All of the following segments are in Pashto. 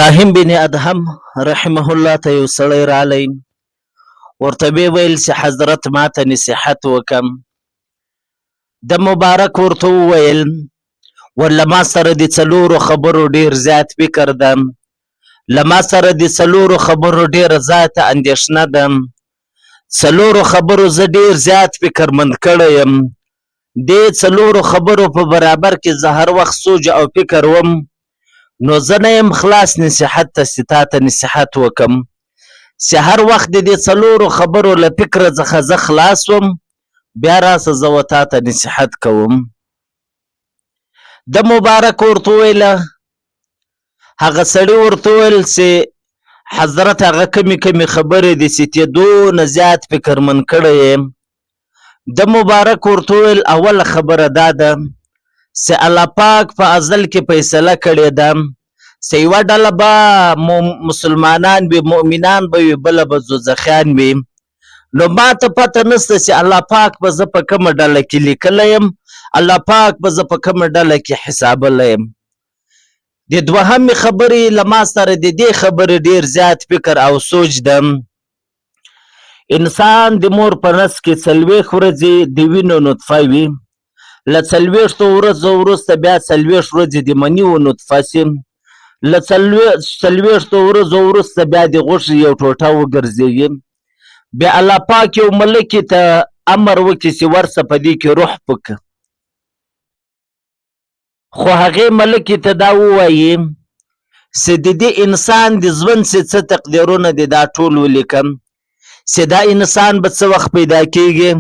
ابراهیم بن ادهم رحمه الله ته یو سړی رالی، ورته ویې ویل چې حضرت ماته نصیحت وکم. د مبارک ورته وویل له ما سره د څلورو خبرو ډیر زیات فکر ده، له ما سره د څلورو خبرو ډیره زیاته اندېښنه ده، څلورو خبرو زه ډیر زیات فکرمند کړی یم. دې څلورو خبرو په برابر کې زه هر وخت سوچ او فکر وم، نو زه نه یم خلاص نصیحت ته چې تا ته نصیحت وکم، چې هر وخت د دې څلورو خبرو له فکره څخه زه خلاص وم، بیا راسه زه و تا ته نصیحت کوم. د مبارک ورته وویله، هغه سړي ورته وویل چې حضرت هغه کمې کمې خبرې دي چې ته دونه زیات فکرمند کړی یم. د مبارک ورته وویل اوله خبره دا ده چې الله پاک په ازل کې فیصله کړې ده چې یوه ډله به مسلمانان وي، مؤمنان به وي، بله به دوزخیان وي. نو ما ته پته نشته چې الله پاک به زه په کومه ډله کې لیکلی یم، الله پاک به زه په کومه ډله کې حسابلی یم. د دوهمې خبرې له ما سره د دې خبرې ډېر زیات فکر او سوچ ده. انسان د مور په نس کې 40 ورځې د وینو نطفه وي، له 40 ورځو وروسته بیا 40 ورځې د منیو نطفه سي، له 40 ورځو وروسته بیا د غوښې یو ټوټه وګرځېږي. بیا الله پاک یو ملکې ته امر وکړي چې ورسه په دې کې روح پکړه، خو هغې ملکې ته دا ووایي چې د دې انسان د ژوند څه تقدیرونه دي دا ټول ولیکم، چې دا انسان به څه وخت پیدا کیږي،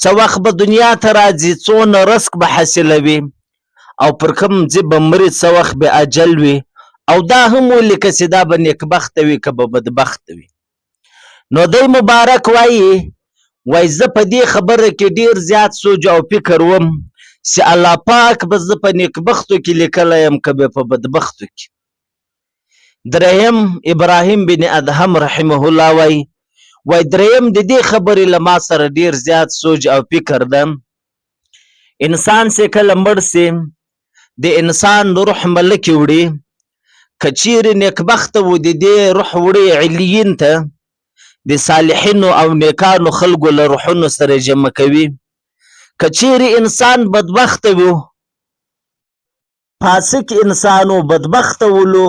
څه وخت به دنیا ته راځي، څونه رزق به حاصلوي، او پر کوم ځای به مري، څه وخت به اجل وي، او دا هم ولیکه چې دا به نیکبخته وي که به بدبخته وي. نو دی مبارک وایي زه په دې خبره کې ډیر زیات سوچ او فکر وم چې الله پاک به زه په نیکبختو کې لیکلی یم که به په بدبختو کې. دریم ابراهیم بن ادهم رحمه الله وایي دریم د دې خبرې له ما سره ډیر زیات سوچ او فکر ده. انسان چې کله مړ سي، د انسان روح ملکې وړي، که چیرې نیکبخته و د دې روح وړي علیین ته، د صالحینو او نیکانو خلکو له روحونو سره جمع کوي. که چیرې انسان بدبخته و، فاسق انسان و بدبخته ولو،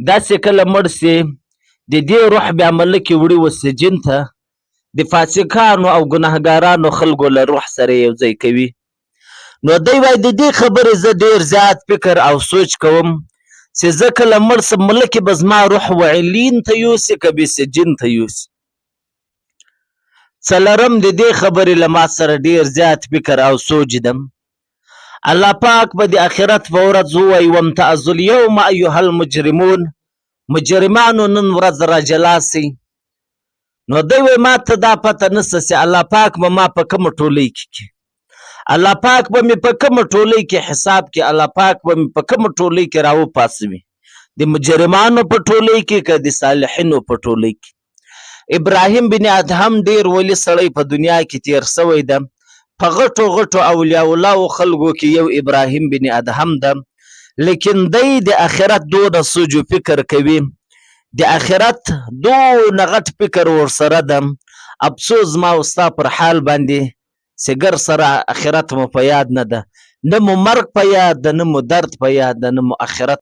داسې کله مړ سي د دې روح بیا ملکې وړي و سجن ته، د فاسقانو او ګناهګارانو خلکو له روح سره یو ځای کوي. نو دی وایي د دې خبرې زه ډېر زیات فکر او سوچ کوم چې زه کله مړ سم ملکې به زما روح و علیین ته یوسي که به سجن ته یوسي. څلرم د دې خبرې له ما سره ډېر زیات فکر او سوچ ده. الله پاک به د آخرت په ورځ ووایي وامتازوا الیوم ایها المجرمون، مجرمانو نن ورځ را جلا سئ. نو دی وایي ما ته دا پته نشته چې الله پاک به ما په کومه ټولۍ کې کړي، الله پاک به مې په کومه ټولۍ کې حساب کې، الله پاک به مې په کومه ټولۍ کې راوپاڅوي، د مجرمانو په ټولۍ کې که د صالحینو په ټولۍ کې. ابراهیم بن ادهم ډیر ولی سړی په دنیا کې تیر سوی ده، په غټو غټو اولیاء الله خلکو کې یو ابراهیم بن ادهم ده، لیکن دی د آخرت دونه سوچ و فکر کوي، د آخرت دونه غټ فکر ورسره ده. افسوس ما ستا پر حال باندې چې ګر سره آخرت مو په یاد نه ده، نه مو مرګ په یاد ده، نه مو درد په یاد ده، نه مو آخرت